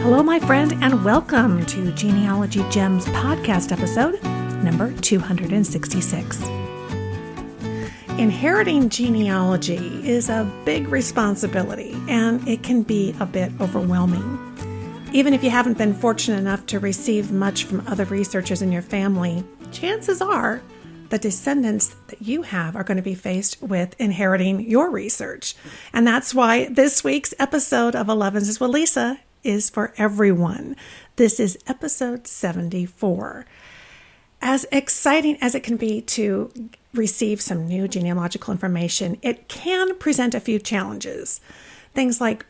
Hello, my friend, and welcome to Genealogy Gems podcast episode number 266. Inheriting genealogy is a big responsibility, and it can be a bit overwhelming. Even if you haven't been fortunate enough to receive much from other researchers in your family, chances are the descendants that you have are going to be faced with inheriting your research. And that's why this week's episode of 11s with Lisa is for everyone. This is episode 74. As exciting as it can be to receive some new genealogical information, it can present a few challenges. Things like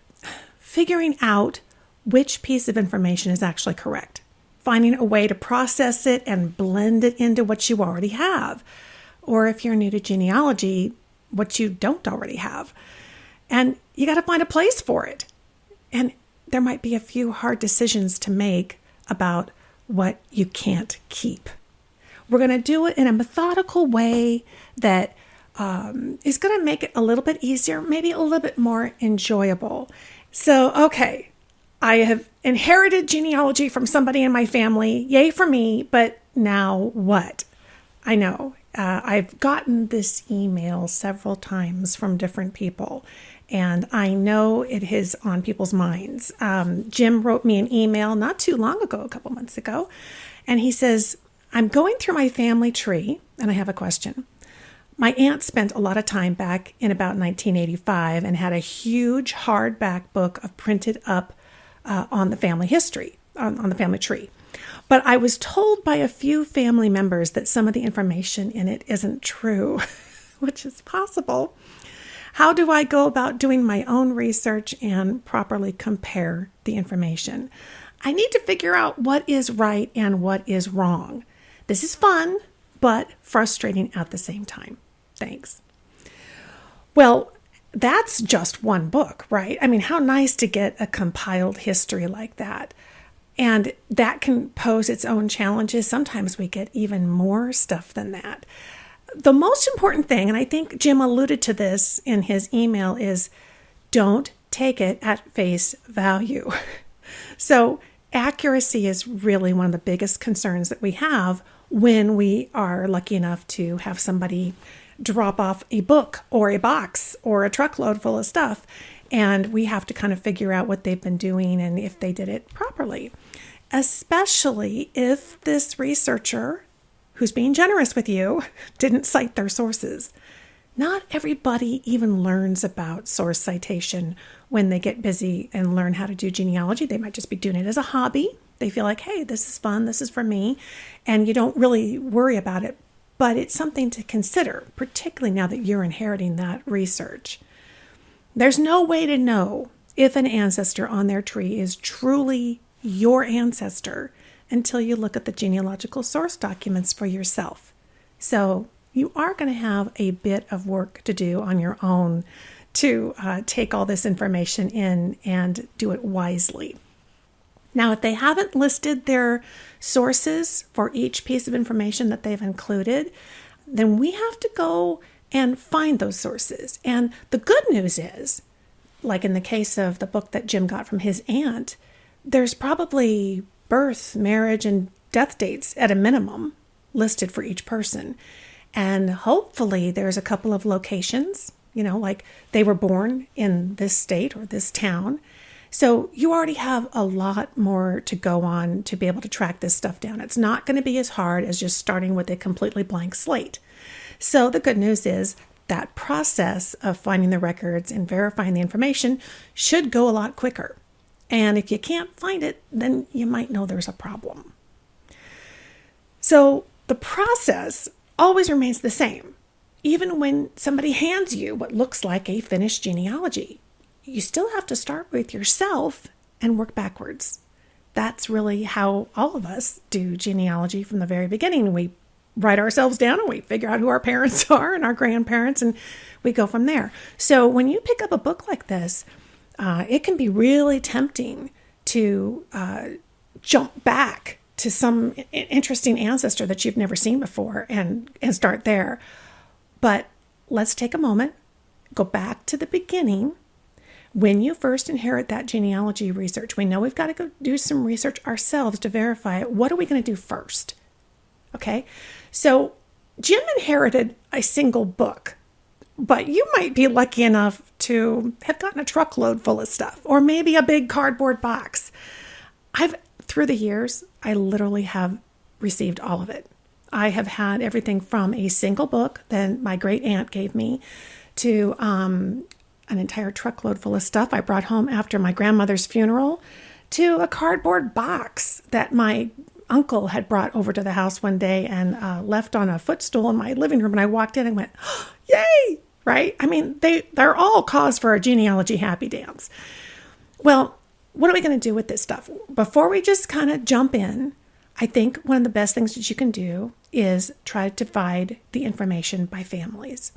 figuring out which piece of information is actually correct, finding a way to process it and blend it into what you already have, or if you're new to genealogy, what you don't already have. And you got to find a place for it. And there might be a few hard decisions to make about what you can't keep. We're going to do it in a methodical way that is going to make it a little bit easier, maybe a little bit more enjoyable. So, okay, I have inherited genealogy from somebody in my family. Yay for me, but now what? I know. I've gotten this email several times from different people, and I know it is on people's minds. Jim wrote me an email not too long ago, a couple months ago, and he says, I'm going through my family tree, and I have a question. My aunt spent a lot of time back in about 1985 and had a huge hardback book of printed up on the family history, on the family tree. But I was told by a few family members that some of the information in it isn't true, which is possible. How do I go about doing my own research and properly compare the information? I need to figure out what is right and what is wrong. This is fun, but frustrating at the same time. Thanks. Well, that's just one book, right? I mean, how nice to get a compiled history like that. And that can pose its own challenges. Sometimes we get even more stuff than that. The most important thing, and I think Jim alluded to this in his email, is don't take it at face value. So accuracy is really one of the biggest concerns that we have when we are lucky enough to have somebody drop off a book or a box or a truckload full of stuff. And we have to kind of figure out what they've been doing and if they did it properly, especially if this researcher, who's being generous with you, didn't cite their sources. Not everybody even learns about source citation when they get busy and learn how to do genealogy. They might just be doing it as a hobby. They feel like, hey, this is fun, this is for me, and you don't really worry about it. But it's something to consider, particularly now that you're inheriting that research. There's no way to know if an ancestor on their tree is truly your ancestor until you look at the genealogical source documents for yourself. So you are going to have a bit of work to do on your own to take all this information in and do it wisely. Now, if they haven't listed their sources for each piece of information that they've included, then we have to go and find those sources. And the good news is, like in the case of the book that Jim got from his aunt, there's probably birth, marriage, and death dates at a minimum listed for each person. And hopefully there's a couple of locations, like they were born in this state or this town. So you already have a lot more to go on to be able to track this stuff down. It's not going to be as hard as just starting with a completely blank slate. So the good news is that process of finding the records and verifying the information should go a lot quicker. And if you can't find it, then you might know there's a problem. So the process always remains the same. Even when somebody hands you what looks like a finished genealogy, you still have to start with yourself and work backwards. That's really how all of us do genealogy from the very beginning. We write ourselves down and we figure out who our parents are and our grandparents, and we go from there. So when you pick up a book like this, it can be really tempting to jump back to some interesting ancestor that you've never seen before and start there. But let's take a moment, go back to the beginning, When you first inherit that genealogy research, we know we've got to go do some research ourselves to verify it. What are we going to do first? Okay, so Jim inherited a single book, but you might be lucky enough to have gotten a truckload full of stuff, or maybe a big cardboard box. Through the years, I literally have received all of it. I have had everything from a single book that my great aunt gave me to an entire truckload full of stuff I brought home after my grandmother's funeral, to a cardboard box that my uncle had brought over to the house one day and left on a footstool in my living room. And I walked in and went, oh, yay, right? I mean, they're all cause for a genealogy happy dance. Well, what are we going to do with this stuff? Before we just kind of jump in, I think one of the best things that you can do is try to divide the information by families.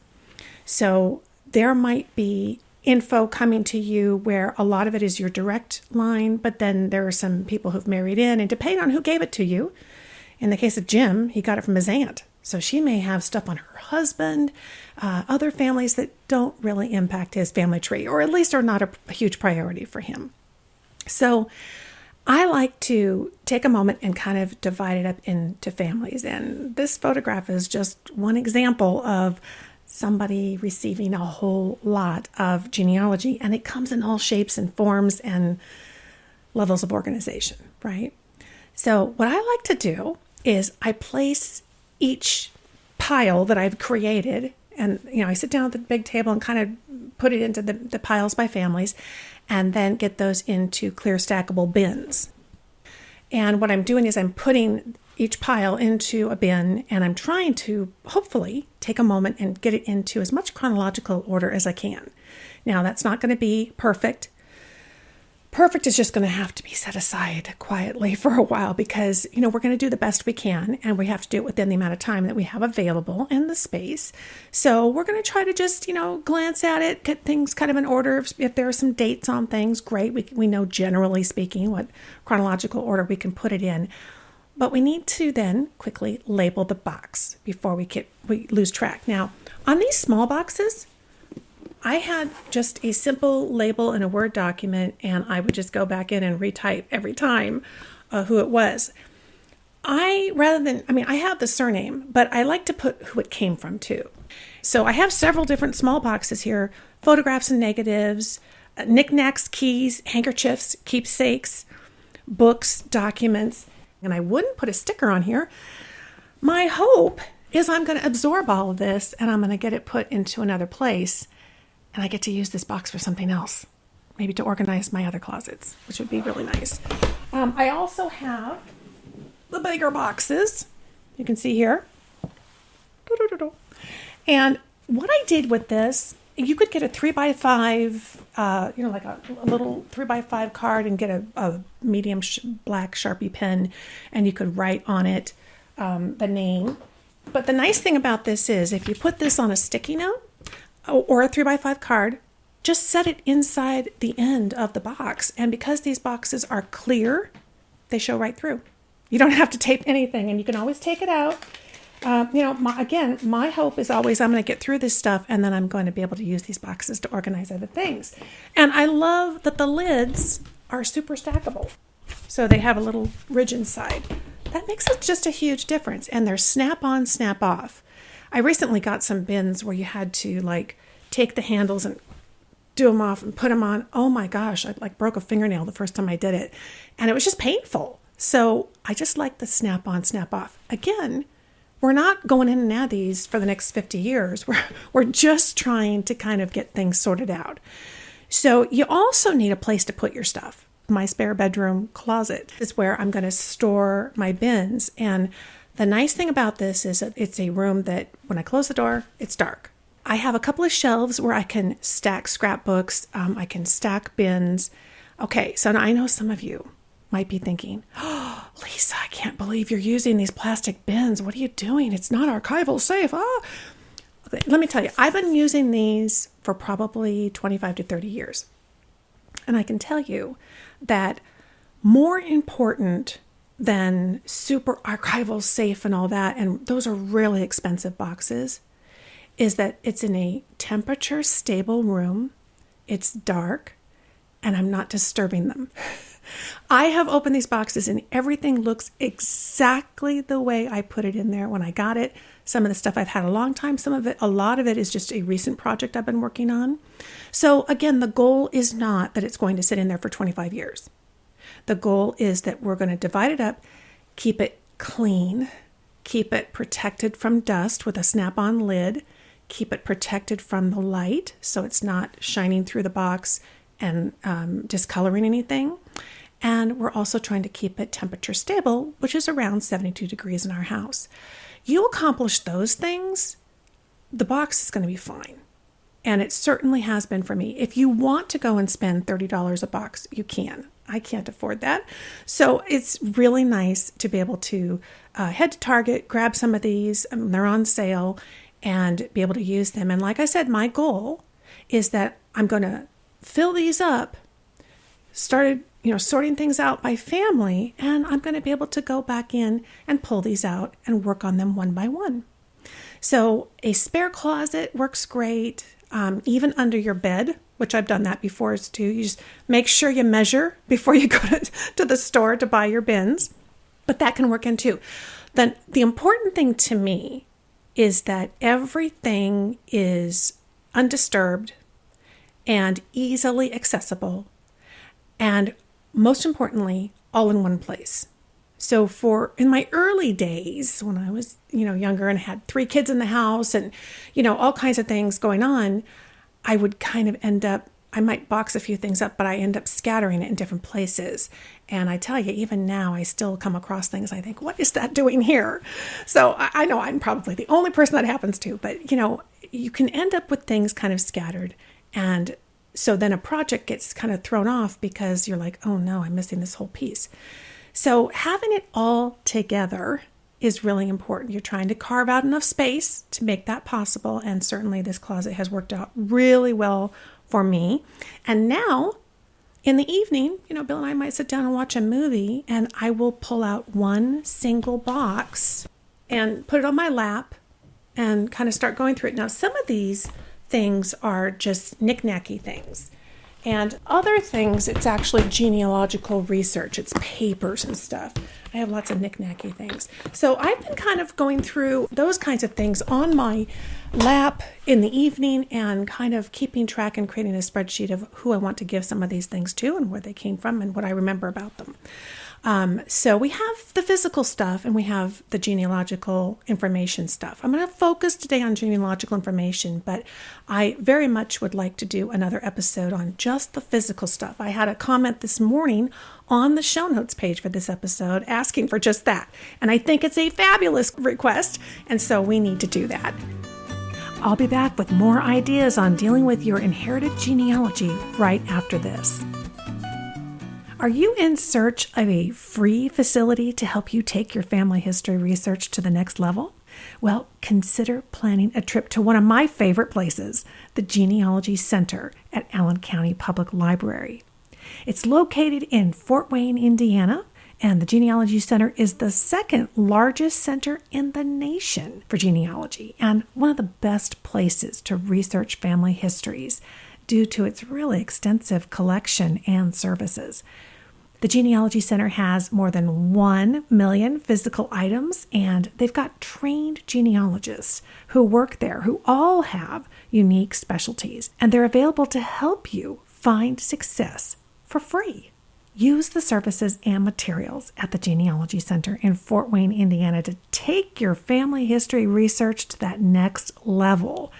So there might be info coming to you where a lot of it is your direct line, but then there are some people who've married in, and depending on who gave it to you, in the case of Jim, he got it from his aunt. So she may have stuff on her husband, other families that don't really impact his family tree, or at least are not a huge priority for him. So I like to take a moment and kind of divide it up into families. And this photograph is just one example of somebody receiving a whole lot of genealogy, and it comes in all shapes and forms and levels of organization, right? So what I like to do is I place each pile that I've created, and I sit down at the big table and kind of put it into the piles by families, and then get those into clear stackable bins. And what I'm doing is I'm putting each pile into a bin, and I'm trying to hopefully take a moment and get it into as much chronological order as I can. Now, that's not going to be perfect. Perfect is just going to have to be set aside quietly for a while because, we're going to do the best we can, and we have to do it within the amount of time that we have available and the space. So we're going to try to just, glance at it, get things kind of in order. If there are some dates on things, great. We know, generally speaking, what chronological order we can put it in. But we need to then quickly label the box before we lose track. Now, on these small boxes, I had just a simple label in a Word document, and I would just go back in and retype every time who it was. I have the surname, but I like to put who it came from too. So I have several different small boxes here: photographs and negatives, knickknacks, keys, handkerchiefs, keepsakes, books, documents. And I wouldn't put a sticker on here. My hope is I'm going to absorb all of this and I'm going to get it put into another place, and I get to use this box for something else, maybe to organize my other closets, which would be really nice. I also have the bigger boxes. You can see here. And what I did with this, you could get a 3x5, like a little 3x5 card and get a medium black Sharpie pen, and you could write on it the name. But the nice thing about this is if you put this on a sticky note or a 3x5 card, just set it inside the end of the box. And because these boxes are clear, they show right through. You don't have to tape anything, and you can always take it out. My hope is always I'm going to get through this stuff, and then I'm going to be able to use these boxes to organize other things. And I love that the lids are super stackable. So they have a little ridge inside. That makes it just a huge difference. And they're snap on, snap off. I recently got some bins where you had to take the handles and do them off and put them on. Oh my gosh, I broke a fingernail the first time I did it. And it was just painful. So I just like the snap on, snap off. Again, we're not going in and out of these for the next 50 years. We're just trying to kind of get things sorted out. So you also need a place to put your stuff. My spare bedroom closet is where I'm going to store my bins. And the nice thing about this is that it's a room that when I close the door, it's dark. I have a couple of shelves where I can stack scrapbooks. I can stack bins. Okay, so now I know some of you might be thinking, oh, Lisa, I can't believe you're using these plastic bins. What are you doing? It's not archival safe. Oh. Okay, let me tell you, I've been using these for probably 25 to 30 years. And I can tell you that more important than super archival safe and all that, and those are really expensive boxes, is that it's in a temperature stable room. It's dark. and I'm not disturbing them. I have opened these boxes and everything looks exactly the way I put it in there when I got it. Some of the stuff I've had a long time, a lot of it is just a recent project I've been working on. So again, the goal is not that it's going to sit in there for 25 years. The goal is that we're going to divide it up, keep it clean, keep it protected from dust with a snap-on lid, keep it protected from the light so it's not shining through the box and discoloring anything. And we're also trying to keep it temperature stable, which is around 72 degrees in our house. You accomplish those things, the box is going to be fine. And it certainly has been for me. If you want to go and spend $30 a box, you can. I can't afford that. So it's really nice to be able to head to Target, grab some of these, they're on sale, and be able to use them. And like I said, my goal is that I'm going to fill these up, started sorting things out by family, and I'm going to be able to go back in and pull these out and work on them one by one. So a spare closet works great, even under your bed, which I've done that before too. You just make sure you measure before you go to the store to buy your bins, but that can work in too. Then the important thing to me is that everything is undisturbed and easily accessible, and most importantly, all in one place. So in my early days, when I was, younger and had 3 kids in the house and, all kinds of things going on, I would kind of I might box a few things up, but I end up scattering it in different places. And I tell you, even now, I still come across things. I think, what is that doing here? So I know I'm probably the only person that happens to, but, you can end up with things kind of scattered. And so then a project gets kind of thrown off because you're like, oh no, I'm missing this whole piece. So having it all together is really important. You're trying to carve out enough space to make that possible. And certainly this closet has worked out really well for me. And now in the evening, Bill and I might sit down and watch a movie, and I will pull out one single box and put it on my lap and kind of start going through it. Now, some of these things are just knick-knacky things. And other things, it's actually genealogical research. It's papers and stuff. I have lots of knick-knacky things. So I've been kind of going through those kinds of things on my lap in the evening and kind of keeping track and creating a spreadsheet of who I want to give some of these things to and where they came from and what I remember about them. So we have the physical stuff and we have the genealogical information stuff. I'm going to focus today on genealogical information, but I very much would like to do another episode on just the physical stuff. I had a comment this morning on the show notes page for this episode asking for just that. And I think it's a fabulous request. And so we need to do that. I'll be back with more ideas on dealing with your inherited genealogy right after this. Are you in search of a free facility to help you take your family history research to the next level? Well, consider planning a trip to one of my favorite places, the Genealogy Center at Allen County Public Library. It's located in Fort Wayne, Indiana, and the Genealogy Center is the second largest center in the nation for genealogy and one of the best places to research family histories due to its really extensive collection and services. The Genealogy Center has more than 1 million physical items, and they've got trained genealogists who work there who all have unique specialties, and they're available to help you find success for free. Use the services and materials at the Genealogy Center in Fort Wayne, Indiana to take your family history research to that next level.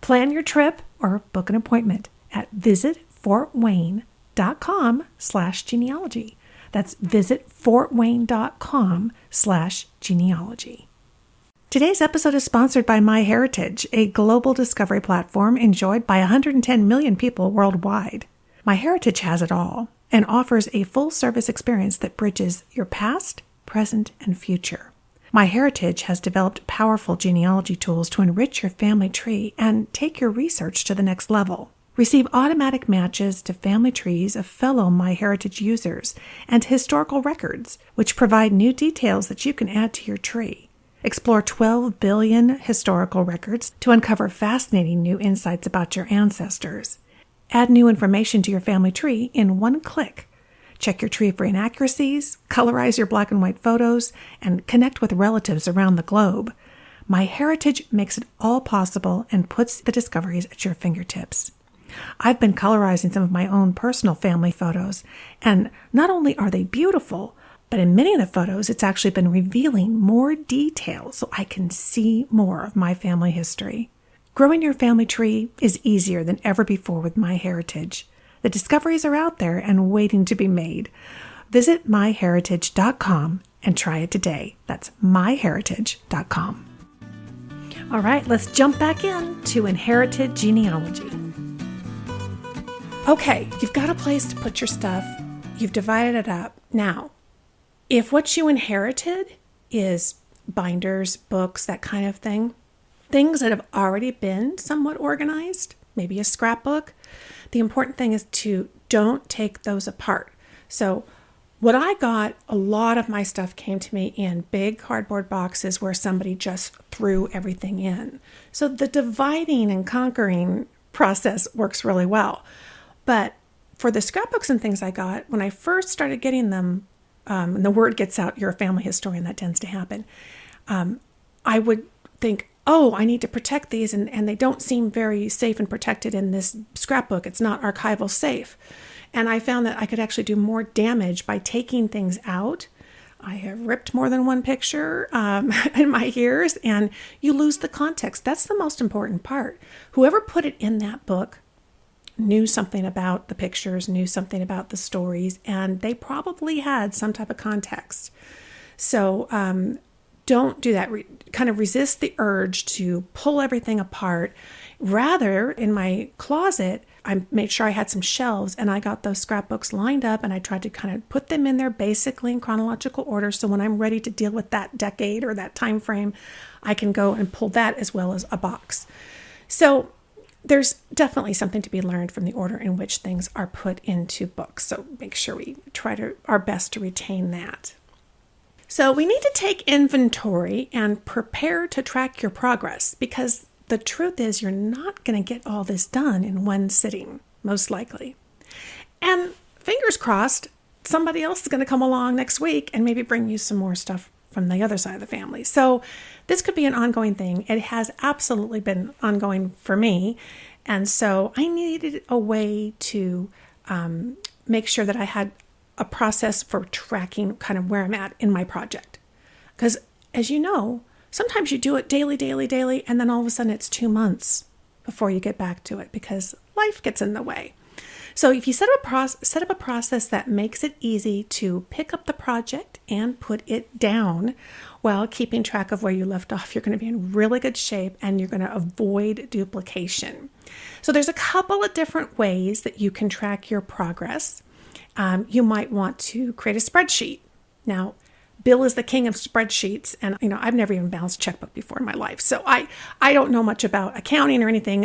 Plan your trip or book an appointment at visitfortwayne.com/genealogy. That's visitfortwayne.com/genealogy. Today's episode is sponsored by MyHeritage, a global discovery platform enjoyed by 110 million people worldwide. MyHeritage has it all and offers a full-service experience that bridges your past, present, and future. MyHeritage has developed powerful genealogy tools to enrich your family tree and take your research to the next level. Receive automatic matches to family trees of fellow MyHeritage users and historical records, which provide new details that you can add to your tree. Explore 12 billion historical records to uncover fascinating new insights about your ancestors. Add new information to your family tree in one click. Check your tree for inaccuracies, colorize your black and white photos, and connect with relatives around the globe. MyHeritage makes it all possible and puts the discoveries at your fingertips. I've been colorizing some of my own personal family photos, and not only are they beautiful, but in many of the photos, it's actually been revealing more details so I can see more of my family history. Growing your family tree is easier than ever before with MyHeritage. The discoveries are out there and waiting to be made. Visit myheritage.com and try it today. That's myheritage.com. All right, let's jump back in to inherited genealogy. Okay, you've got a place to put your stuff. You've divided it up. Now, if what you inherited is binders, books, that kind of thing, things that have already been somewhat organized, maybe a scrapbook, the important thing is to don't take those apart. So what I got, a lot of my stuff came to me in big cardboard boxes where somebody just threw everything in. So the dividing and conquering process works really well. But for the scrapbooks and things I got, when I first started getting them, and the word gets out, you're a family historian, that tends to happen, I would think, oh, I need to protect these, and they don't seem very safe and protected in this scrapbook. It's not archival safe. And I found that I could actually do more damage by taking things out. I have ripped more than one picture in my years, and you lose the context. That's the most important part. Whoever put it in that book knew something about the pictures, knew something about the stories, and they probably had some type of context. So don't do that. Kind of resist the urge to pull everything apart. Rather, in my closet, I made sure I had some shelves, and I got those scrapbooks lined up, and I tried to kind of put them in there basically in chronological order. So when I'm ready to deal with that decade or that time frame, I can go and pull that as well as a box. So there's definitely something to be learned from the order in which things are put into books. So make sure we try our best to retain that. So we need to take inventory and prepare to track your progress, because the truth is you're not going to get all this done in one sitting, most likely. And fingers crossed, somebody else is going to come along next week and maybe bring you some more stuff from the other side of the family. So this could be an ongoing thing. It has absolutely been ongoing for me. And so I needed a way to make sure that I had a process for tracking kind of where I'm at in my project. Because as you know, sometimes you do it daily, and then all of a sudden it's 2 months before you get back to it because life gets in the way. So if you set up a process that makes it easy to pick up the project and put it down while keeping track of where you left off, you're going to be in really good shape and you're going to avoid duplication. So there's a couple of different ways that you can track your progress. You might want to create a spreadsheet. Now, Bill is the king of spreadsheets, and I've never even balanced a checkbook before in my life, so I don't know much about accounting or anything.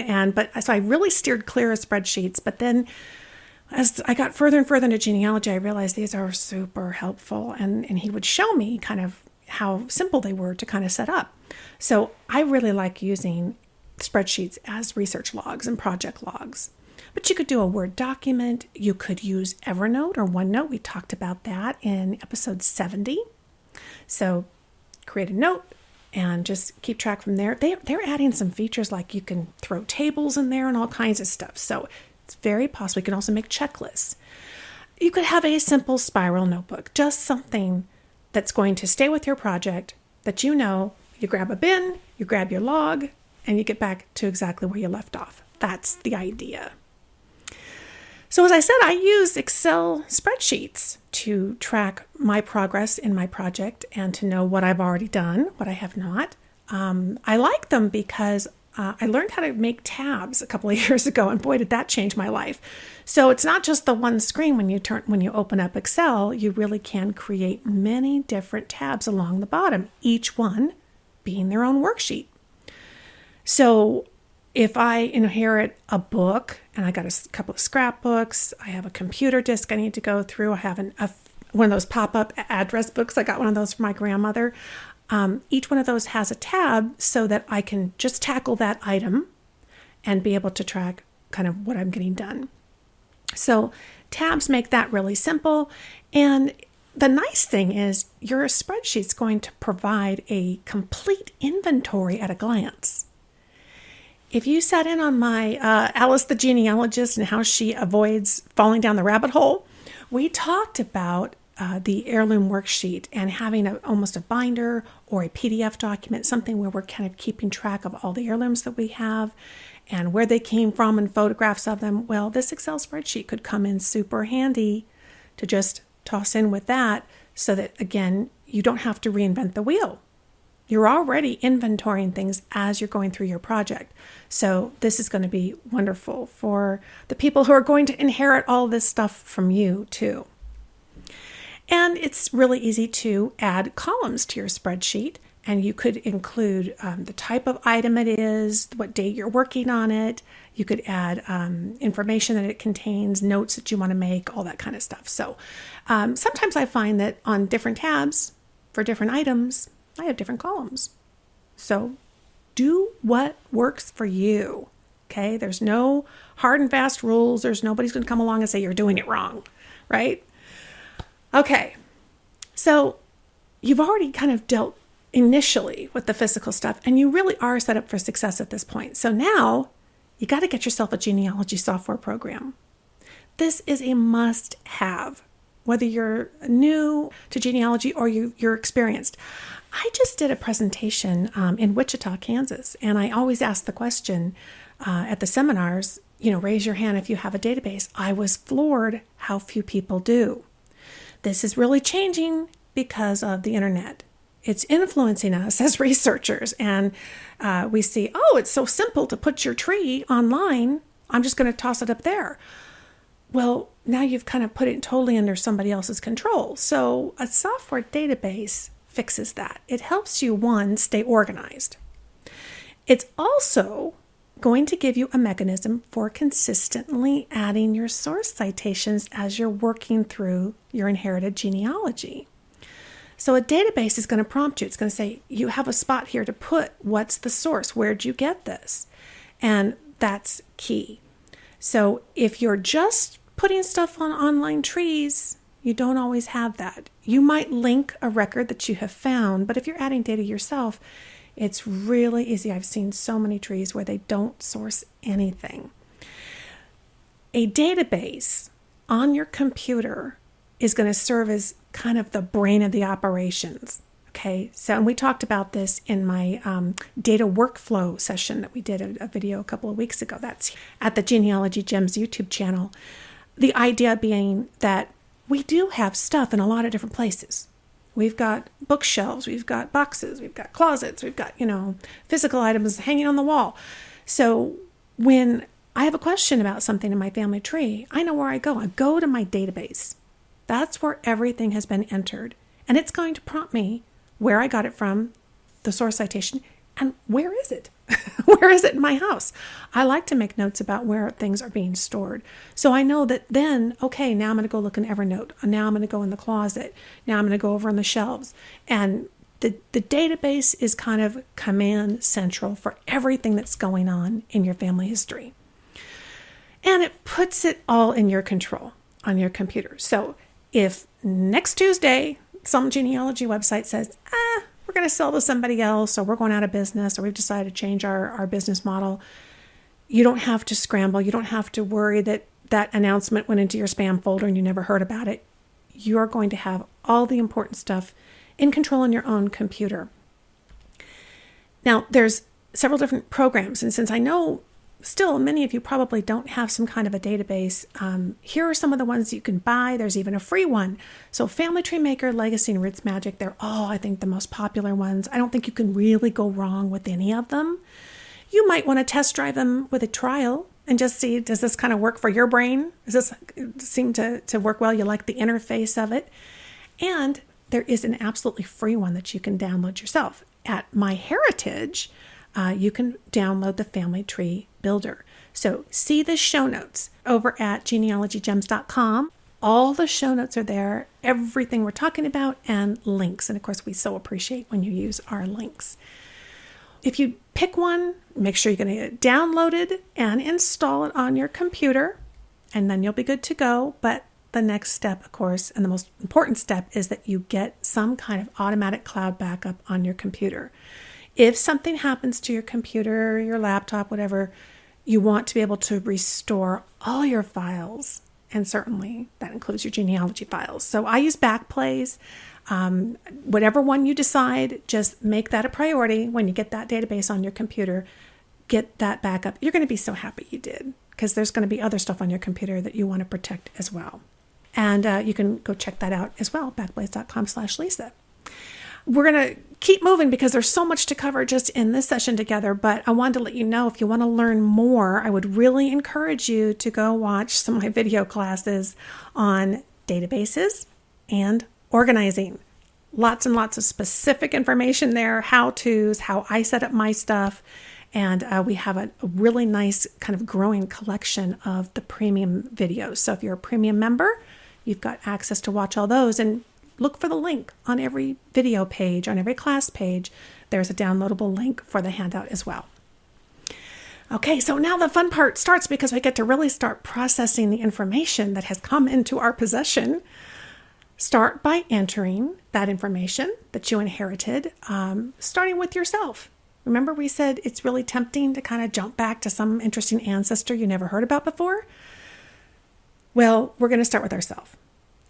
So I really steered clear of spreadsheets. But then, as I got further and further into genealogy, I realized these are super helpful, and he would show me kind of how simple they were to kind of set up. So I really like using spreadsheets as research logs and project logs. But you could do a Word document. You could use Evernote or OneNote. We talked about that in episode 70. So create a note and just keep track from there. They're adding some features like you can throw tables in there and all kinds of stuff. So it's very possible. You can also make checklists. You could have a simple spiral notebook, just something that's going to stay with your project that you grab a bin, you grab your log, and you get back to exactly where you left off. That's the idea. So as I said, I use Excel spreadsheets to track my progress in my project and to know what I've already done, what I have not. I like them because I learned how to make tabs a couple of years ago, and boy, did that change my life. So it's not just the one screen when you open up Excel. You really can create many different tabs along the bottom, each one being their own worksheet. So if I inherit a book and I got a couple of scrapbooks, I have a computer disk I need to go through, I have one of those pop-up address books. I got one of those for my grandmother. Each one of those has a tab so that I can just tackle that item and be able to track kind of what I'm getting done. So tabs make that really simple. And the nice thing is your spreadsheet's going to provide a complete inventory at a glance. If you sat in on my Alice the genealogist and how she avoids falling down the rabbit hole, we talked about the heirloom worksheet and having almost a binder or a PDF document, something where we're kind of keeping track of all the heirlooms that we have and where they came from and photographs of them. Well, this Excel spreadsheet could come in super handy to just toss in with that so that, again, you don't have to reinvent the wheel. You're already inventorying things as you're going through your project. So this is going to be wonderful for the people who are going to inherit all this stuff from you too. And it's really easy to add columns to your spreadsheet. And you could include the type of item it is, what date you're working on it. You could add information that it contains, notes that you want to make, all that kind of stuff. So sometimes I find that on different tabs for different items, I have different columns. So do what works for you. Okay? There's no hard and fast rules. There's nobody's going to come along and say you're doing it wrong, right? Okay. So you've already kind of dealt initially with the physical stuff, and you really are set up for success at this point. So now you got to get yourself a genealogy software program. This is a must-have, whether you're new to genealogy or you're experienced. I just did a presentation in Wichita, Kansas, and I always ask the question at the seminars, raise your hand if you have a database. I was floored how few people do. This is really changing because of the internet. It's influencing us as researchers, and we see, it's so simple to put your tree online. I'm just going to toss it up there. Well, now you've kind of put it totally under somebody else's control. So a software database fixes that. It helps you, one, stay organized. It's also going to give you a mechanism for consistently adding your source citations as you're working through your inherited genealogy. So a database is going to prompt you. It's going to say, you have a spot here to put what's the source? Where'd you get this? And that's key. So if you're just putting stuff on online trees, you don't always have that. You might link a record that you have found, but if you're adding data yourself, it's really easy. I've seen so many trees where they don't source anything. A database on your computer is going to serve as kind of the brain of the operations. Okay, so and we talked about this in my data workflow session that we did a video a couple of weeks ago. That's at the Genealogy Gems YouTube channel. The idea being that we do have stuff in a lot of different places. We've got bookshelves, we've got boxes, we've got closets, we've got, physical items hanging on the wall. So when I have a question about something in my family tree, I know where I go. I go to my database. That's where everything has been entered. And it's going to prompt me where I got it from, the source citation, and where is it? Where is it in my house? I like to make notes about where things are being stored. So I know that then, okay, now I'm going to go look in Evernote. Now I'm going to go in the closet. Now I'm going to go over on the shelves. And the database is kind of command central for everything that's going on in your family history. And it puts it all in your control on your computer. So if next Tuesday, some genealogy website says, we're going to sell to somebody else, or we're going out of business, or we've decided to change our business model, you don't have to scramble. You don't have to worry that that announcement went into your spam folder and you never heard about it. You're going to have all the important stuff in control on your own computer. Now, there's several different programs, and since I know still many of you probably don't have some kind of a database, here are some of the ones you can buy. There's even a free one. So Family Tree Maker, Legacy, and Roots Magic, they're all, I think, the most popular ones. I don't think you can really go wrong with any of them. You might want to test drive them with a trial and just see, does this kind of work for your brain? Does this seem to work well? You like the interface of it? And there is an absolutely free one that you can download yourself. At MyHeritage, you can download the Family Tree Builder. So see the show notes over at genealogygems.com. All the show notes are there, everything we're talking about, and links. And of course, we so appreciate when you use our links. If you pick one, make sure you're going to get it downloaded and install it on your computer. and then you'll be good to go. But the next step, of course, and the most important step, is that you get some kind of automatic cloud backup on your computer. If something happens to your computer, your laptop, whatever, you want to be able to restore all your files. And certainly that includes your genealogy files. So I use Backblaze. Whatever one you decide, just make that a priority. When you get that database on your computer, get that backup. You're going to be so happy you did, because there's going to be other stuff on your computer that you want to protect as well. And you can go check that out as well, backblaze.com/Lisa. We're going to keep moving because there's so much to cover just in this session together, but I wanted to let you know, if you want to learn more, I would really encourage you to go watch some of my video classes on databases and organizing. Lots and lots of specific information there, how-tos, how I set up my stuff, and we have a really nice kind of growing collection of the premium videos. So if you're a premium member, you've got access to watch all those, and look for the link on every video page, on every class page. There's a downloadable link for the handout as well. Okay, so now the fun part starts, because we get to really start processing the information that has come into our possession. Start by entering that information that you inherited, starting with yourself. Remember, we said it's really tempting to kind of jump back to some interesting ancestor you never heard about before? Well, we're going to start with ourselves.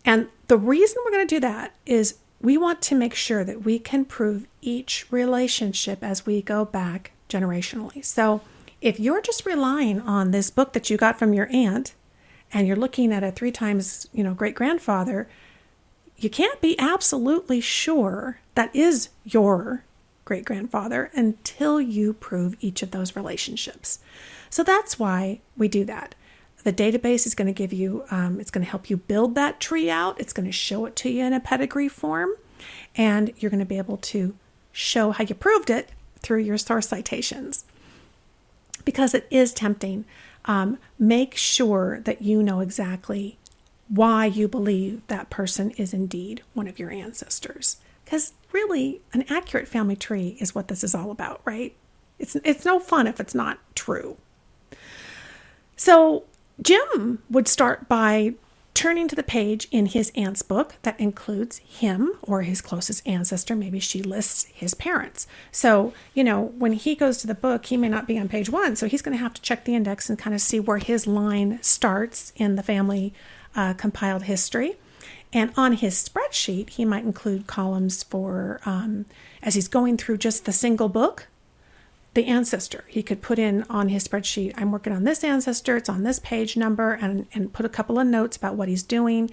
And the reason we're going to do that is we want to make sure that we can prove each relationship as we go back generationally. So if you're just relying on this book that you got from your aunt, and you're looking at a 3 times, great-grandfather, you can't be absolutely sure that is your great-grandfather until you prove each of those relationships. So that's why we do that. The database is going to give you, it's going to help you build that tree out. It's going to show it to you in a pedigree form. And you're going to be able to show how you proved it through your source citations. Because it is tempting. Make sure that you know exactly why you believe that person is indeed one of your ancestors. Because really, an accurate family tree is what this is all about, right? It's no fun if it's not true. So Jim would start by turning to the page in his aunt's book that includes him or his closest ancestor. Maybe she lists his parents. So, when he goes to the book, he may not be on page 1. So he's going to have to check the index and kind of see where his line starts in the family compiled history. And on his spreadsheet, he might include columns for, as he's going through just the single book, the ancestor. He could put in on his spreadsheet, I'm working on this ancestor, it's on this page number, and put a couple of notes about what he's doing.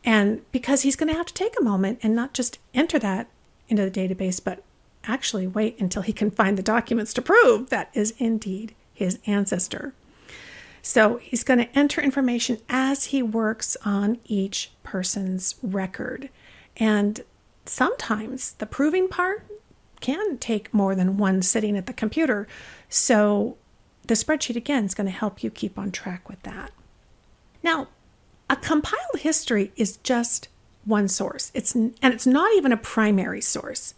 And because he's going to have to take a moment and not just enter that into the database, but actually wait until he can find the documents to prove that is indeed his ancestor. So he's going to enter information as he works on each person's record. And sometimes the proving part can take more than one sitting at the computer. So the spreadsheet, again, is going to help you keep on track with that. Now, a compiled history is just one source. It's not even a primary source,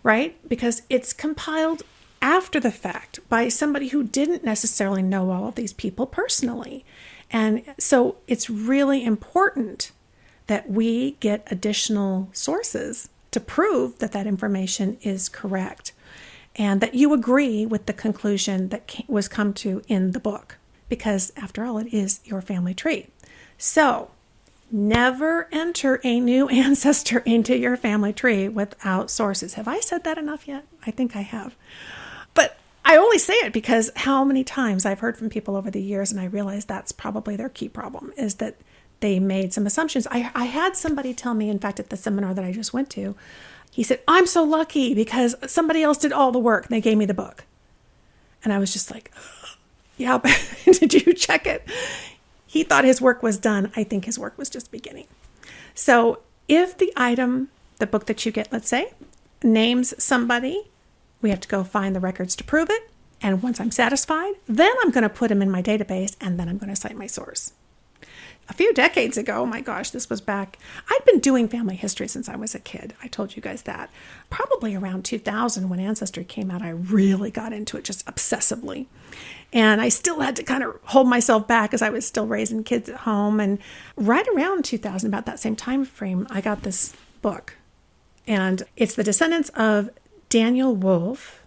right? Because it's compiled after the fact by somebody who didn't necessarily know all of these people personally. And so it's really important that we get additional sources to prove that that information is correct and that you agree with the conclusion that was come to in the book, because after all, it is your family tree. So never enter a new ancestor into your family tree without sources. Have I said that enough yet? I think I have. But I only say it because how many times I've heard from people over the years, and I realize that's probably their key problem, is that they made some assumptions. I had somebody tell me, in fact, at the seminar that I just went to, he said, I'm so lucky because somebody else did all the work and they gave me the book. And I was just like, yeah, but did you check it? He thought his work was done. I think his work was just beginning. So if the item, the book that you get, let's say, names somebody, we have to go find the records to prove it. And once I'm satisfied, then I'm going to put them in my database and then I'm going to cite my source. a few decades ago. Oh my gosh, this was back. I'd been doing family history since I was a kid. I told you guys that. Probably around 2000 when Ancestry came out, I really got into it just obsessively. And I still had to kind of hold myself back as I was still raising kids at home. And right around 2000, about that same time frame, I got this book. And it's the descendants of Daniel Wolfe.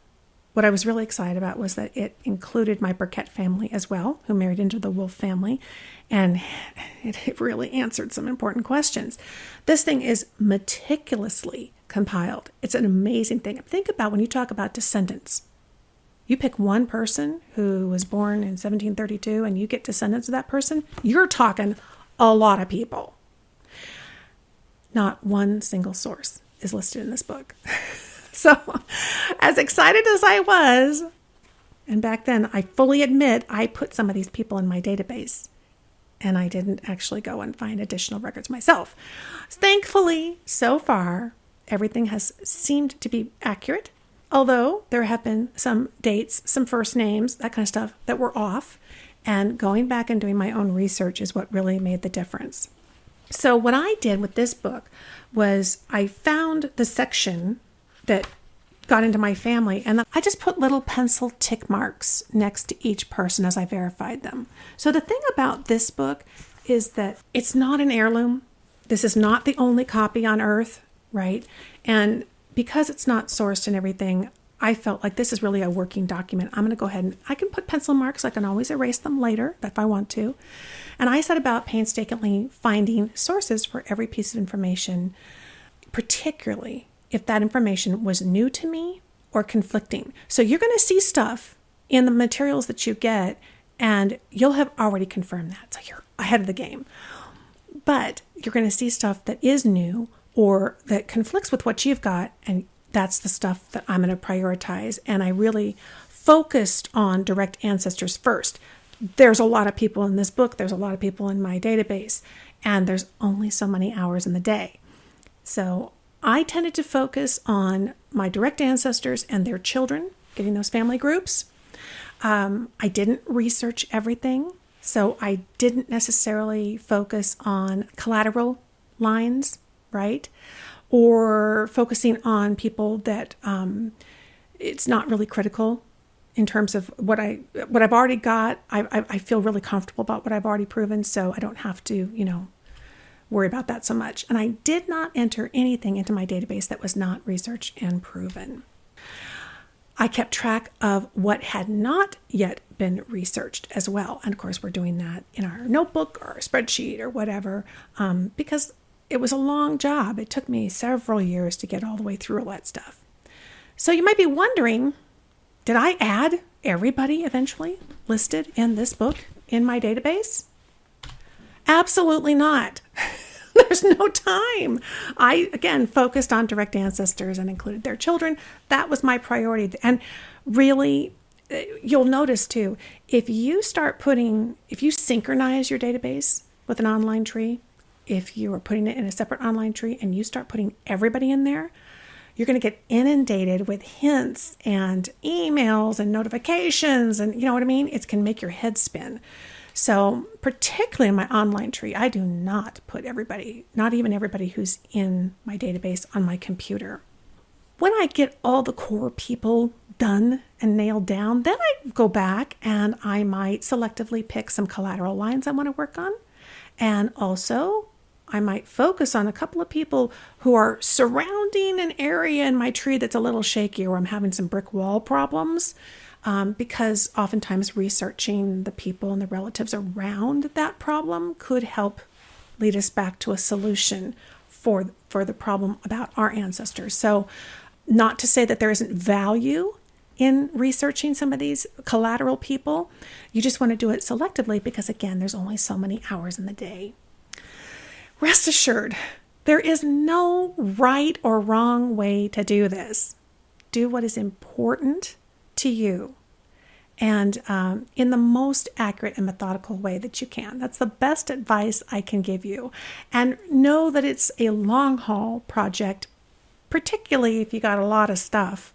What I was really excited about was that it included my Burkett family as well, who married into the Wolfe family. And it really answered some important questions. This thing is meticulously compiled. It's an amazing thing. Think about when you talk about descendants. You pick one person who was born in 1732 and you get descendants of that person, you're talking a lot of people. Not one single source is listed in this book. So as excited as I was, and back then I fully admit I put some of these people in my database and I didn't actually go and find additional records myself. Thankfully, so far, everything has seemed to be accurate, although there have been some dates, some first names, that kind of stuff that were off, and going back and doing my own research is what really made the difference. So what I did with this book was I found the section that got into my family, and I just put little pencil tick marks next to each person as I verified them. So the thing about this book is that it's not an heirloom. This is not the only copy on earth, right? And because it's not sourced and everything, I felt like this is really a working document. I'm going to go ahead and I can put pencil marks. I can always erase them later if I want to. And I set about painstakingly finding sources for every piece of information, particularly if that information was new to me or conflicting. So you're going to see stuff in the materials that you get, and you'll have already confirmed that. So you're ahead of the game. But you're going to see stuff that is new or that conflicts with what you've got, and that's the stuff that I'm going to prioritize. And I really focused on direct ancestors first. There's a lot of people in this book. There's a lot of people in my database, and there's only so many hours in the day. So I tended to focus on my direct ancestors and their children, getting those family groups. I didn't research everything, so I didn't necessarily focus on collateral lines, right? Or focusing on people that it's not really critical in terms of what I've already got. I feel really comfortable about what I've already proven, so I don't have to, worry about that so much. And I did not enter anything into my database that was not researched and proven. I kept track of what had not yet been researched as well. And of course, we're doing that in our notebook or our spreadsheet or whatever, because it was a long job. It took me several years to get all the way through all that stuff. So you might be wondering, did I add everybody eventually listed in this book in my database? Absolutely not. There's no time. I, again, focused on direct ancestors and included their children. That was my priority. And really, you'll notice too, if you synchronize your database with an online tree, if you are putting it in a separate online tree and you start putting everybody in there, you're going to get inundated with hints and emails and notifications. And you know what I mean? It can make your head spin. So particularly in my online tree, I do not put everybody, not even everybody who's in my database on my computer. When I get all the core people done and nailed down, then I go back and I might selectively pick some collateral lines I want to work on. And also I might focus on a couple of people who are surrounding an area in my tree that's a little shaky or I'm having some brick wall problems. Because oftentimes researching the people and the relatives around that problem could help lead us back to a solution for the problem about our ancestors. So not to say that there isn't value in researching some of these collateral people. You just want to do it selectively because, again, there's only so many hours in the day. Rest assured, there is no right or wrong way to do this. Do what is important to you and in the most accurate and methodical way that you can. That's the best advice I can give you. And know that it's a long haul project, particularly if you got a lot of stuff.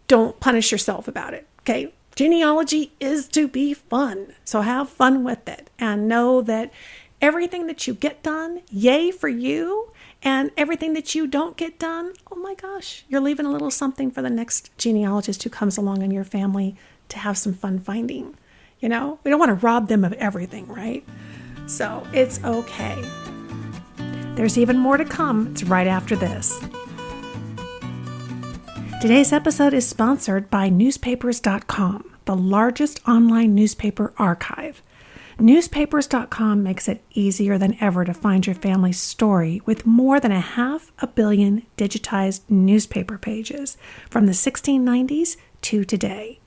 Don't punish yourself about it, okay? Genealogy is to be fun, so have fun with it and know that Everything that you get done, yay for you. And everything that you don't get done, oh my gosh, you're leaving a little something for the next genealogist who comes along in your family to have some fun finding. We don't want to rob them of everything, right? So it's okay. There's even more to come. It's right after this. Today's episode is sponsored by Newspaperscom, the largest online newspaper archive. Newspaperscom makes it easier than ever to find your family's story with more than 500 million digitized newspaper pages from the 1690s to today.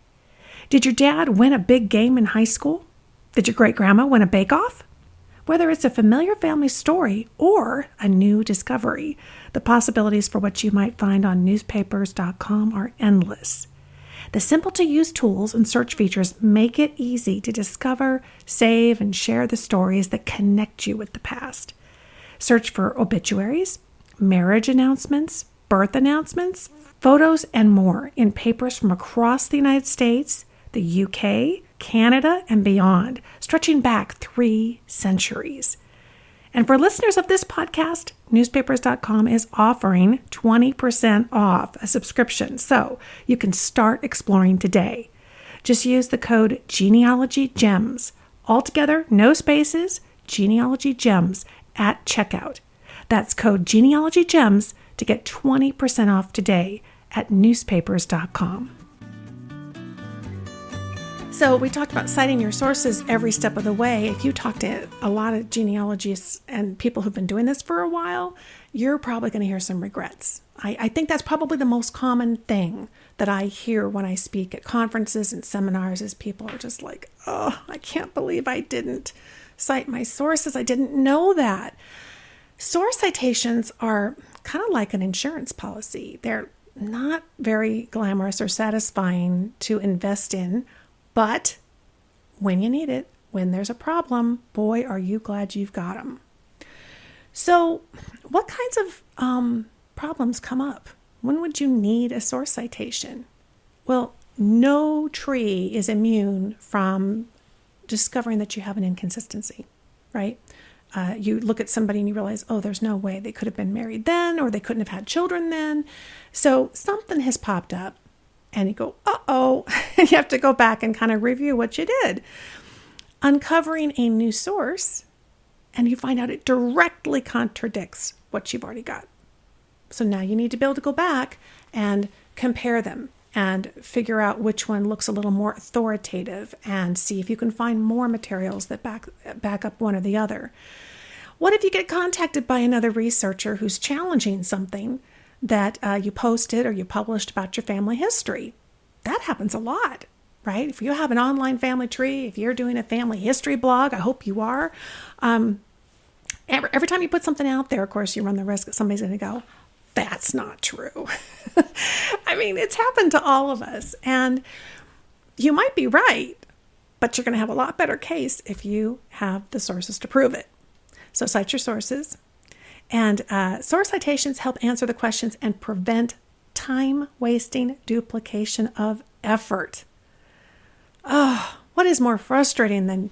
Did your dad win a big game in high school? Did your great-grandma win a bake-off? Whether it's a familiar family story or a new discovery, the possibilities for what you might find on newspapers.com are endless. The simple-to-use tools and search features make it easy to discover, save, and share the stories that connect you with the past. Search for obituaries, marriage announcements, birth announcements, photos, and more in papers from across the United States, the UK, Canada, and beyond, stretching back 3 centuries. And for listeners of this podcast, Newspapers.com is offering 20% off a subscription, so you can start exploring today. Just use the code Genealogy Gems, altogether, no spaces, Genealogy Gems at checkout. That's code Genealogy Gems to get 20% off today at Newspapers.com. So we talked about citing your sources every step of the way. If you talk to a lot of genealogists and people who've been doing this for a while, you're probably going to hear some regrets. I think that's probably the most common thing that I hear when I speak at conferences and seminars is people are just like, oh, I can't believe I didn't cite my sources. I didn't know that. Source citations are kind of like an insurance policy. They're not very glamorous or satisfying to invest in, but when you need it, when there's a problem, boy, are you glad you've got them. So what kinds of problems come up? When would you need a source citation? Well, no tree is immune from discovering that you have an inconsistency, right? You look at somebody and you realize, oh, there's no way they could have been married then, or they couldn't have had children then. So something has popped up. And you go, uh-oh, and you have to go back and kind of review what you did. Uncovering a new source, and you find out it directly contradicts what you've already got. So now you need to be able to go back and compare them and figure out which one looks a little more authoritative and see if you can find more materials that back up one or the other. What if you get contacted by another researcher who's challenging something that you posted or you published about your family history? That happens a lot, right? If you have an online family tree, if you're doing a family history blog, I hope you are. Every time you put something out there, of course, you run the risk that somebody's going to go, that's not true. I mean, it's happened to all of us. And you might be right, but you're going to have a lot better case if you have the sources to prove it. So cite your sources. And source citations help answer the questions and prevent time-wasting duplication of effort. Oh, what is more frustrating than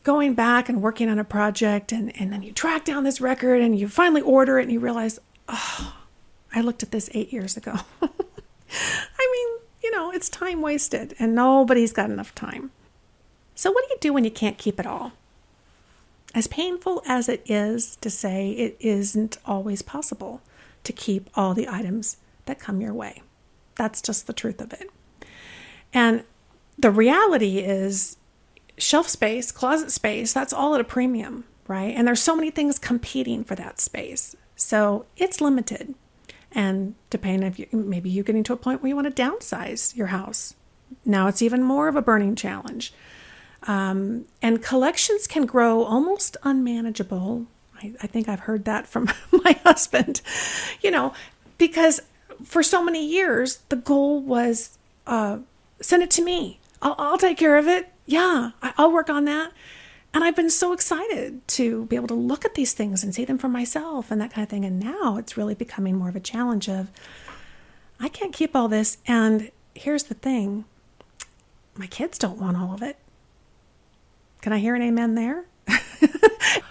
going back and working on a project and then you track down this record and you finally order it and you realize, oh, I looked at this 8 years ago. I mean, it's time wasted and nobody's got enough time. So what do you do when you can't keep it all? As painful as it is to say, it isn't always possible to keep all the items that come your way. That's just the truth of it. And the reality is shelf space, closet space, that's all at a premium, right? And there's so many things competing for that space. So it's limited. And depending if maybe you're getting to a point where you want to downsize your house. Now it's even more of a burning challenge. And collections can grow almost unmanageable. I think I've heard that from my husband, because for so many years, the goal was, send it to me. I'll take care of it. Yeah, I'll work on that. And I've been so excited to be able to look at these things and see them for myself and that kind of thing. And now it's really becoming more of a challenge of, I can't keep all this. And here's the thing. My kids don't want all of it. Can I hear an amen there?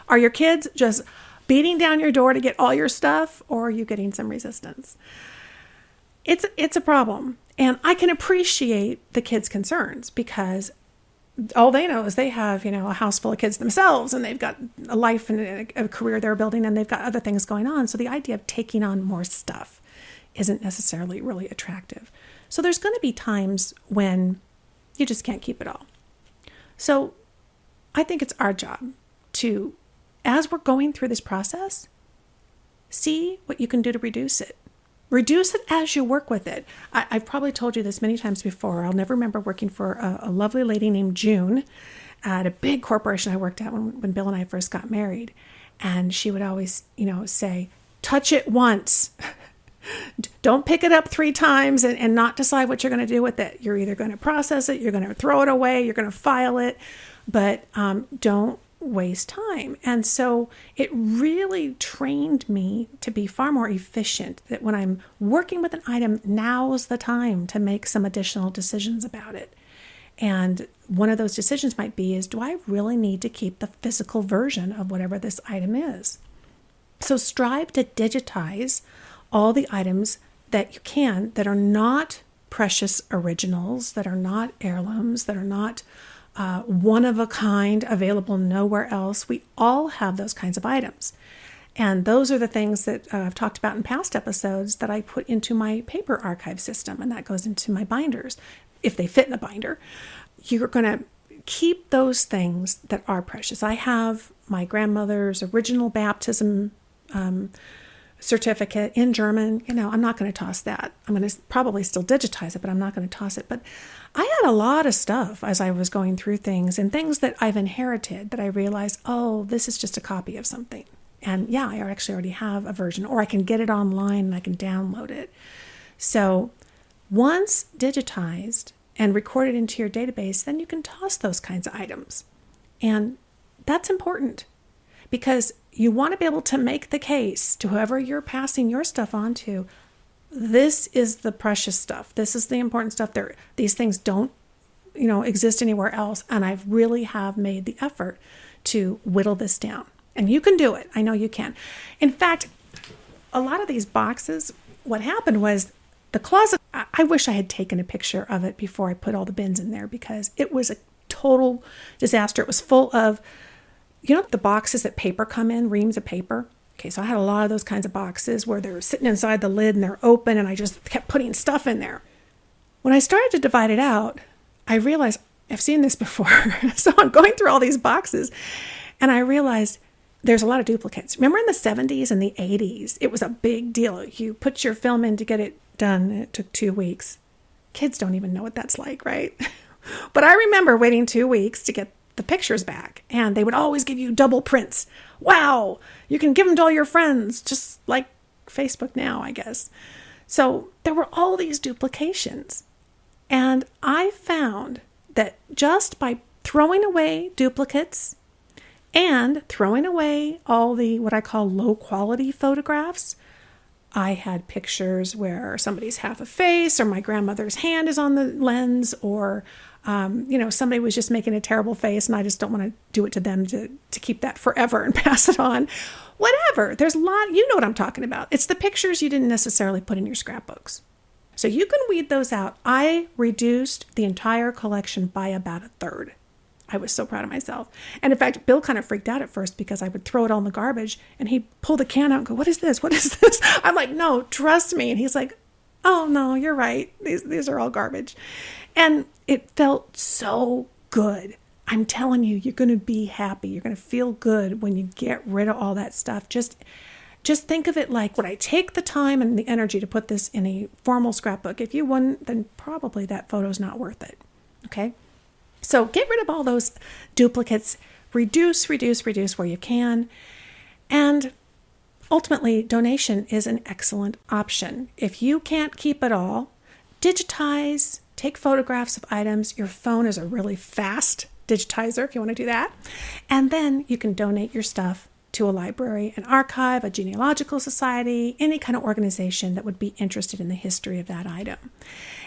Are your kids just beating down your door to get all your stuff, or are you getting some resistance? It's a problem. And I can appreciate the kids' concerns because all they know is they have, a house full of kids themselves, and they've got a life and a career they're building, and they've got other things going on. So the idea of taking on more stuff isn't necessarily really attractive. So there's going to be times when you just can't keep it all. So I think it's our job to, as we're going through this process, see what you can do to reduce it. Reduce it as you work with it. I've probably told you this many times before. I'll never remember working for a lovely lady named June at a big corporation I worked at when Bill and I first got married. And she would always, say, touch it once. Don't pick it up 3 times and not decide what you're going to do with it. You're either going to process it, you're going to throw it away, you're going to file it, but don't waste time. And so it really trained me to be far more efficient, that when I'm working with an item, now's the time to make some additional decisions about it. And one of those decisions might be do I really need to keep the physical version of whatever this item is? So strive to digitize all the items that you can that are not precious originals, that are not heirlooms, that are not one of a kind, available nowhere else. We all have those kinds of items. And those are the things that I've talked about in past episodes that I put into my paper archive system, and that goes into my binders. If they fit in a binder, you're going to keep those things that are precious. I have my grandmother's original baptism certificate in German. I'm not going to toss that. I'm going to probably still digitize it, but I'm not going to toss it. But I had a lot of stuff as I was going through things, and things that I've inherited that I realized, this is just a copy of something. And yeah, I actually already have a version, or I can get it online and I can download it. So once digitized and recorded into your database, then you can toss those kinds of items. And that's important because you want to be able to make the case to whoever you're passing your stuff on to. This is the precious stuff. This is the important stuff. These things don't, exist anywhere else. And I really have made the effort to whittle this down. And you can do it. I know you can. In fact, a lot of these boxes, what happened was the closet, I wish I had taken a picture of it before I put all the bins in there, because it was a total disaster. It was full of, the boxes that paper come in, reams of paper. Okay, so I had a lot of those kinds of boxes where they're sitting inside the lid and they're open, and I just kept putting stuff in there. When I started to divide it out, I realized I've seen this before. So I'm going through all these boxes, and I realized there's a lot of duplicates. Remember in the 70s and the 80s, it was a big deal. You put your film in to get it done, and it took 2 weeks. Kids don't even know what that's like, right? But I remember waiting 2 weeks to get the pictures back, and they would always give you double prints. Wow, you can give them to all your friends, just like Facebook now, I guess. So there were all these duplications, and I found that just by throwing away duplicates and throwing away all the what I call low quality photographs, I had pictures where somebody's half a face, or my grandmother's hand is on the lens, or somebody was just making a terrible face and I just don't want to do it to them to keep that forever and pass it on. Whatever. There's a lot, you know what I'm talking about. It's the pictures you didn't necessarily put in your scrapbooks. So you can weed those out. I reduced the entire collection by about 1/3. I was so proud of myself. And in fact, Bill kind of freaked out at first because I would throw it all in the garbage, and he'd pull the can out and go, what is this? What is this? I'm like, no, trust me. And he's like, oh no, you're right. These are all garbage. And it felt so good. I'm telling you, you're going to be happy. You're going to feel good when you get rid of all that stuff. Just think of it like, would I take the time and the energy to put this in a formal scrapbook? If you wouldn't, then probably that photo's not worth it. Okay? So get rid of all those duplicates. Reduce where you can. And ultimately, donation is an excellent option. If you can't keep it all, digitize, take photographs of items. Your phone is a really fast digitizer if you want to do that. And then you can donate your stuff to a library, an archive, a genealogical society, any kind of organization that would be interested in the history of that item.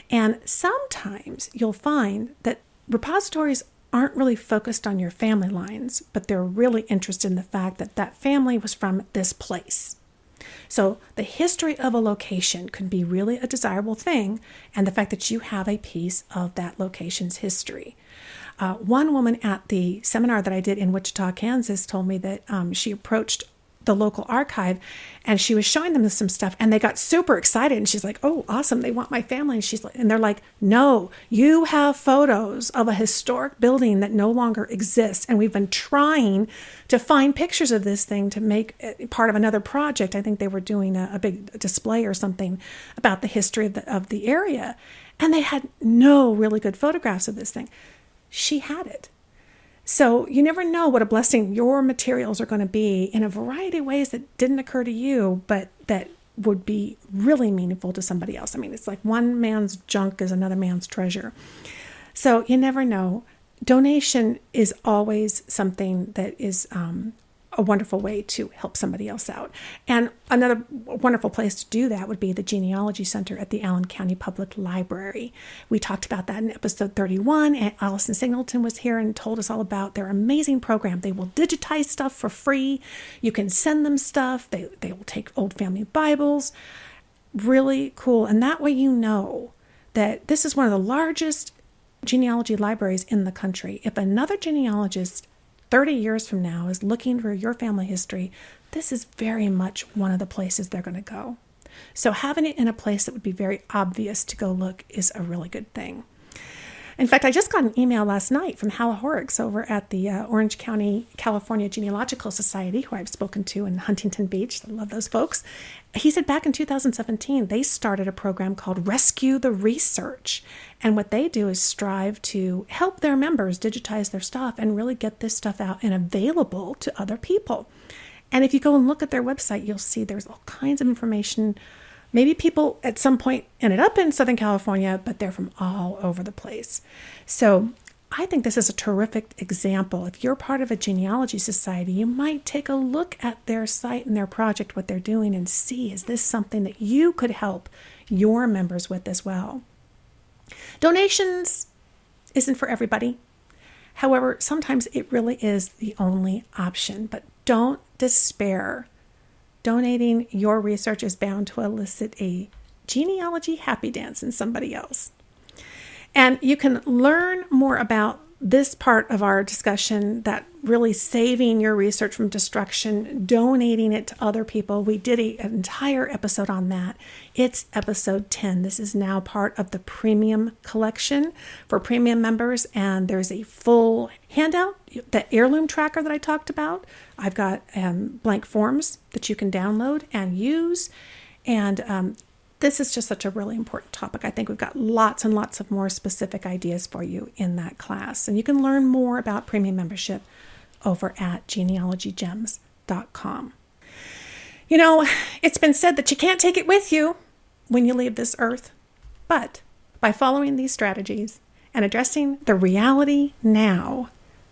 And sometimes you'll find that repositories aren't really focused on your family lines, but they're really interested in the fact that that family was from this place. So the history of a location could be really a desirable thing, and the fact that you have a piece of that location's history. One woman at the seminar that I did in Wichita, Kansas, told me that she approached the local archive and she was showing them some stuff and they got super excited and she's like, "Oh, awesome, they want my family." And they're like, "No, you have photos of a historic building that no longer exists, and we've been trying to find pictures of this thing to make it part of another project." I think they were doing a big display or something about the history of the area, and they had no really good photographs of this thing. She had it. So you never know what a blessing your materials are going to be in a variety of ways that didn't occur to you, but that would be really meaningful to somebody else. I mean, it's like one man's junk is another man's treasure. So you never know. Donation is always something that is a wonderful way to help somebody else out. And another wonderful place to do that would be the Genealogy Center at the Allen County Public Library. We talked about that in episode 31, and Allison Singleton was here and told us all about their amazing program. They will digitize stuff for free. You can send them stuff. They will take old family Bibles. Really cool. And that way you know that this is one of the largest genealogy libraries in the country. If another genealogist 30 years from now is looking for your family history, this is very much one of the places they're going to go. So having it in a place that would be very obvious to go look is a really good thing. In fact, I just got an email last night from Hal Horrocks over at the Orange County, California Genealogical Society, who I've spoken to in Huntington Beach. I love those folks. He said back in 2017, they started a program called Rescue the Research. And what they do is strive to help their members digitize their stuff and really get this stuff out and available to other people. And if you go and look at their website, you'll see there's all kinds of information. Maybe people at some point ended up in Southern California, but they're from all over the place. So I think this is a terrific example. If you're part of a genealogy society, you might take a look at their site and their project, what they're doing, and see, is this something that you could help your members with as well? Donations isn't for everybody. However, sometimes it really is the only option, but don't despair. Donating your research is bound to elicit a genealogy happy dance in somebody else. And you can learn more about this part of our discussion, that really saving your research from destruction, donating it to other people. We did an entire episode on that. It's episode 10. This is now part of the premium collection for premium members, and there's a full handout, the heirloom tracker that I talked about. I've got blank forms that you can download and use, and this is just such a really important topic. I think we've got lots and lots of more specific ideas for you in that class. And you can learn more about premium membership over at genealogygems.com. You know, it's been said that you can't take it with you when you leave this earth. But by following these strategies and addressing the reality now,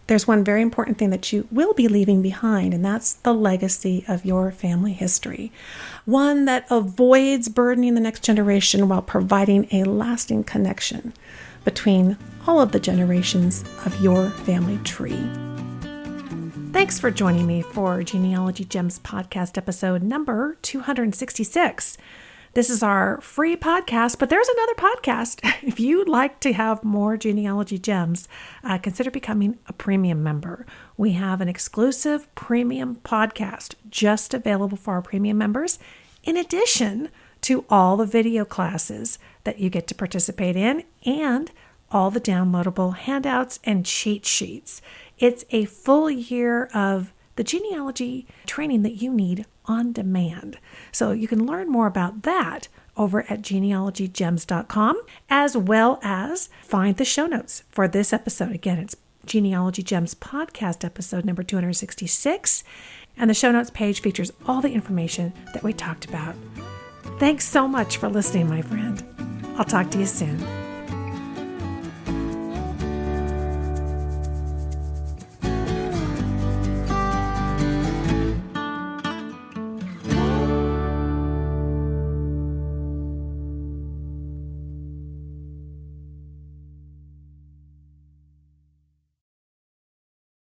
there's one very important thing that you will be leaving behind, and that's the legacy of your family history. One that avoids burdening the next generation while providing a lasting connection between all of the generations of your family tree. Thanks for joining me for Genealogy Gems podcast episode number 266. This is our free podcast, but there's another podcast. If you'd like to have more Genealogy Gems, consider becoming a premium member. We have an exclusive premium podcast just available for our premium members, in addition to all the video classes that you get to participate in and all the downloadable handouts and cheat sheets. It's a full year of the genealogy training that you need on demand. So you can learn more about that over at genealogygems.com, as well as find the show notes for this episode. Again, it's Genealogy Gems podcast episode number 266, and the show notes page features all the information that we talked about. Thanks so much for listening, my friend. I'll talk to you soon.